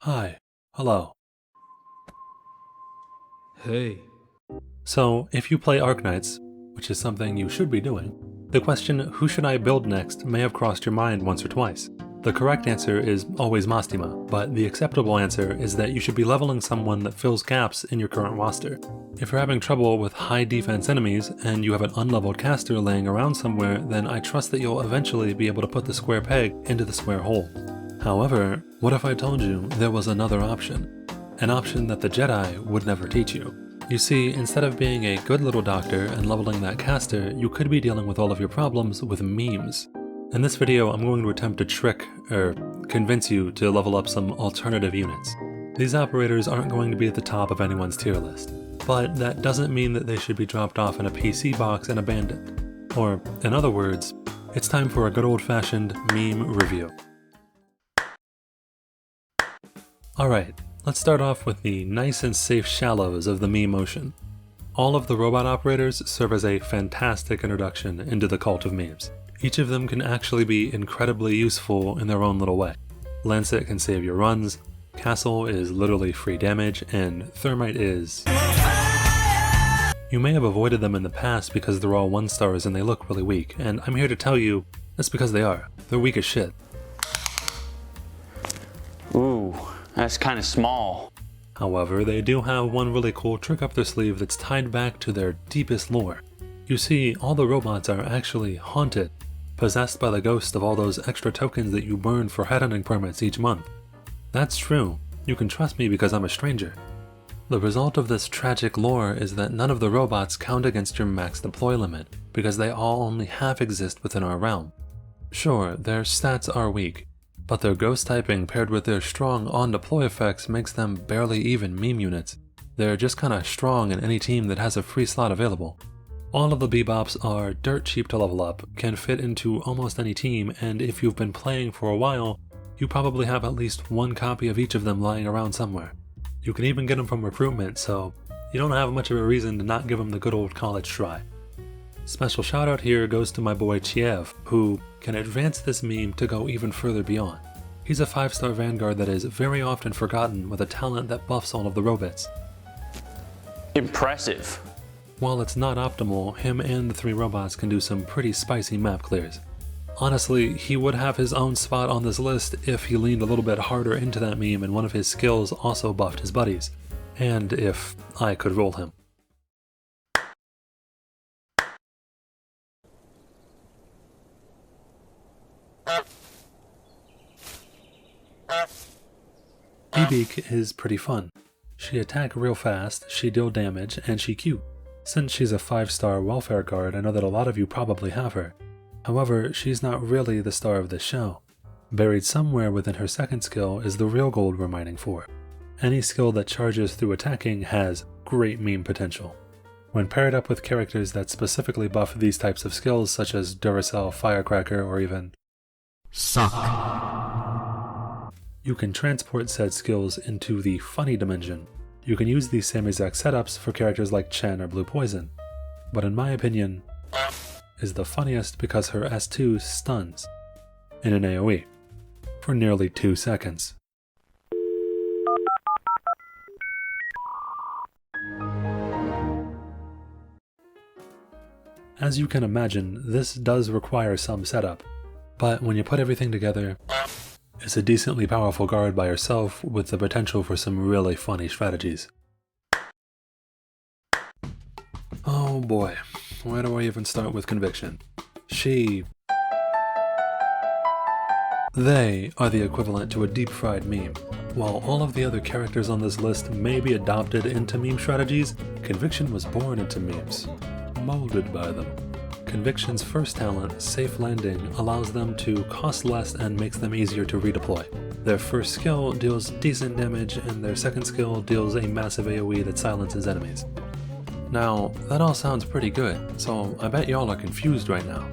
Hi. Hello. Hey. So, if you play Arknights, which is something you should be doing, the question, who should I build next, may have crossed your mind once or twice. The correct answer is always Mastima, but the acceptable answer is that you should be leveling someone that fills gaps in your current roster. If you're having trouble with high defense enemies and you have an unleveled caster laying around somewhere, then I trust that you'll eventually be able to put the square peg into the square hole. However, what if I told you there was another option? An option that the Jedi would never teach you. You see, instead of being a good little doctor and leveling that caster, you could be dealing with all of your problems with memes. In this video, I'm going to attempt to convince you to level up some alternative units. These operators aren't going to be at the top of anyone's tier list, but that doesn't mean that they should be dropped off in a PC box and abandoned. Or, in other words, it's time for a good old-fashioned meme review. Alright, let's start off with the nice and safe shallows of the meme ocean. All of the robot operators serve as a fantastic introduction into the cult of memes. Each of them can actually be incredibly useful in their own little way. Lancet can save your runs, Castle is literally free damage, and Thermite is... You may have avoided them in the past because they're all 1-stars and they look really weak, and I'm here to tell you, that's because they are. They're weak as shit. Ooh, that's kind of small. However, they do have one really cool trick up their sleeve that's tied back to their deepest lore. You see, all the robots are actually haunted, possessed by the ghost of all those extra tokens that you burn for headhunting permits each month. That's true. You can trust me because I'm a stranger. The result of this tragic lore is that none of the robots count against your max deploy limit, because they all only half exist within our realm. Sure, their stats are weak, but their ghost typing paired with their strong on-deploy effects makes them barely even meme units. They're just kinda strong in any team that has a free slot available. All of the Bebops are dirt cheap to level up, can fit into almost any team, and if you've been playing for a while, you probably have at least one copy of each of them lying around somewhere. You can even get them from recruitment, so you don't have much of a reason to not give them the good old college try. Special shout out here goes to my boy Chiev, who can advance this meme to go even further beyond. He's a 5-star Vanguard that is very often forgotten with a talent that buffs all of the robots. Impressive. While it's not optimal, him and the 3 robots can do some pretty spicy map clears. Honestly, he would have his own spot on this list if he leaned a little bit harder into that meme and one of his skills also buffed his buddies, and if I could roll him. Ebeek is pretty fun. She attack real fast, she deal damage, and she cute. Since she's a 5-star welfare guard, I know that a lot of you probably have her. However, she's not really the star of this show. Buried somewhere within her second skill is the real gold we're mining for. Any skill that charges through attacking has great meme potential. When paired up with characters that specifically buff these types of skills such as Duracell, Firecracker, or even Suck. You can transport said skills into the funny dimension. You can use these same exact setups for characters like Chen or Blue Poison, but in my opinion, is the funniest because her S2 stuns in an AoE for nearly 2 seconds. As you can imagine, this does require some setup, but when you put everything together, it's a decently powerful guard by herself with the potential for some really funny strategies. Oh boy, where do I even start with Conviction? They are the equivalent to a deep-fried meme. While all of the other characters on this list may be adopted into meme strategies, Conviction was born into memes, molded by them. Conviction's first talent, Safe Landing, allows them to cost less and makes them easier to redeploy. Their first skill deals decent damage, and their second skill deals a massive AoE that silences enemies. Now, that all sounds pretty good, so I bet y'all are confused right now.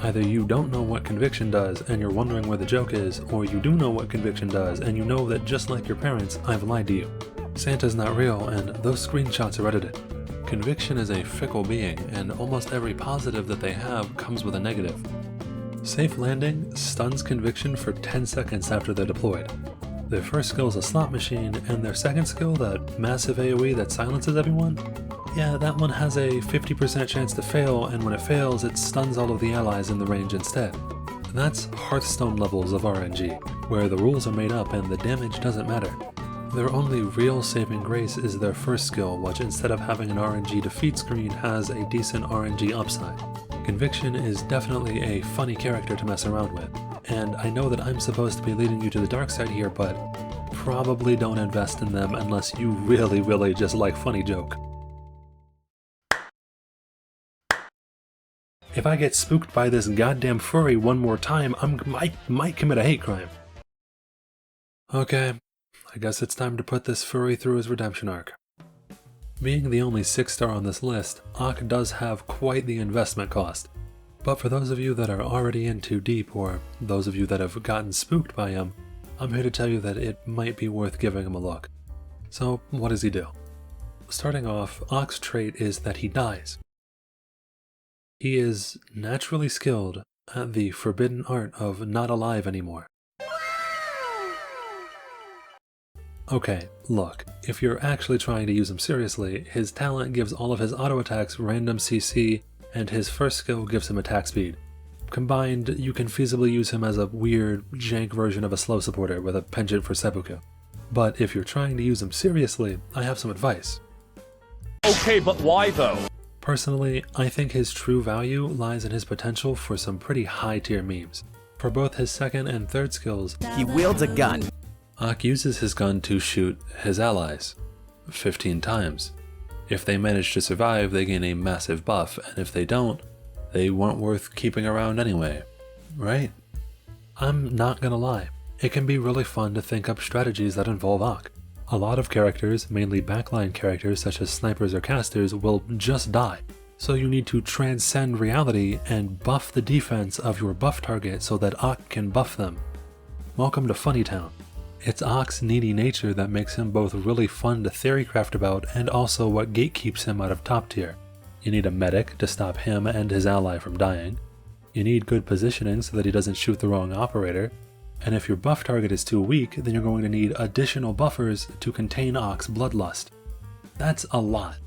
Either you don't know what Conviction does and you're wondering where the joke is, or you do know what Conviction does and you know that just like your parents, I've lied to you. Santa's not real, and those screenshots are edited. Conviction is a fickle being, and almost every positive that they have comes with a negative. Safe Landing stuns Conviction for 10 seconds after they're deployed. Their first skill is a slot machine, and their second skill, that massive AoE that silences everyone, yeah, that one has a 50% chance to fail, and when it fails, it stuns all of the allies in the range instead. That's Hearthstone levels of RNG, where the rules are made up and the damage doesn't matter. Their only real saving grace is their first skill, which instead of having an RNG defeat screen has a decent RNG upside. Conviction is definitely a funny character to mess around with, and I know that I'm supposed to be leading you to the dark side here, but probably don't invest in them unless you really just like funny joke. If I get spooked by this goddamn furry one more time, I might commit a hate crime. Okay, I guess it's time to put this furry through his redemption arc. Being the only 6-star on this list, Ak does have quite the investment cost. But for those of you that are already in too deep, or those of you that have gotten spooked by him, I'm here to tell you that it might be worth giving him a look. So what does he do? Starting off, Ak's trait is that he dies. He is naturally skilled at the forbidden art of not alive anymore. Okay, look, if you're actually trying to use him seriously, his talent gives all of his auto attacks random CC, and his first skill gives him attack speed. Combined, you can feasibly use him as a weird, jank version of a slow supporter with a penchant for seppuku. But if you're trying to use him seriously, I have some advice. Okay, but why though? Personally, I think his true value lies in his potential for some pretty high tier memes. For both his second and third skills, He wields a gun. Ak uses his gun to shoot his allies 15 times. If they manage to survive, they gain a massive buff, and if they don't, they weren't worth keeping around anyway, right? I'm not gonna lie, it can be really fun to think up strategies that involve Ak. A lot of characters, mainly backline characters such as snipers or casters, will just die. So you need to transcend reality and buff the defense of your buff target so that Ak can buff them. Welcome to Funnytown. It's Ak's needy nature that makes him both really fun to theorycraft about and also what gatekeeps him out of top tier. You need a medic to stop him and his ally from dying. You need good positioning so that he doesn't shoot the wrong operator. And if your buff target is too weak, then you're going to need additional buffers to contain Ak's bloodlust. That's a lot.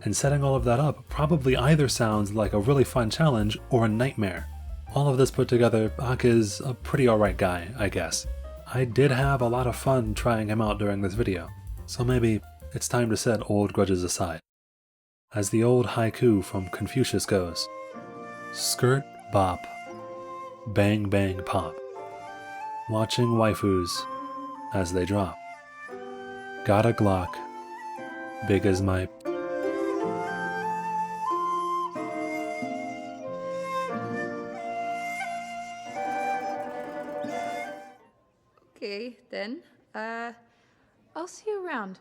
And setting all of that up probably either sounds like a really fun challenge or a nightmare. All of this put together, Ak is a pretty alright guy, I guess. I did have a lot of fun trying him out during this video, so maybe it's time to set old grudges aside. As the old haiku from Confucius goes, skirt bop, bang bang pop, watching waifus as they drop. Got a Glock, big as my... Okay, then. I'll see you around.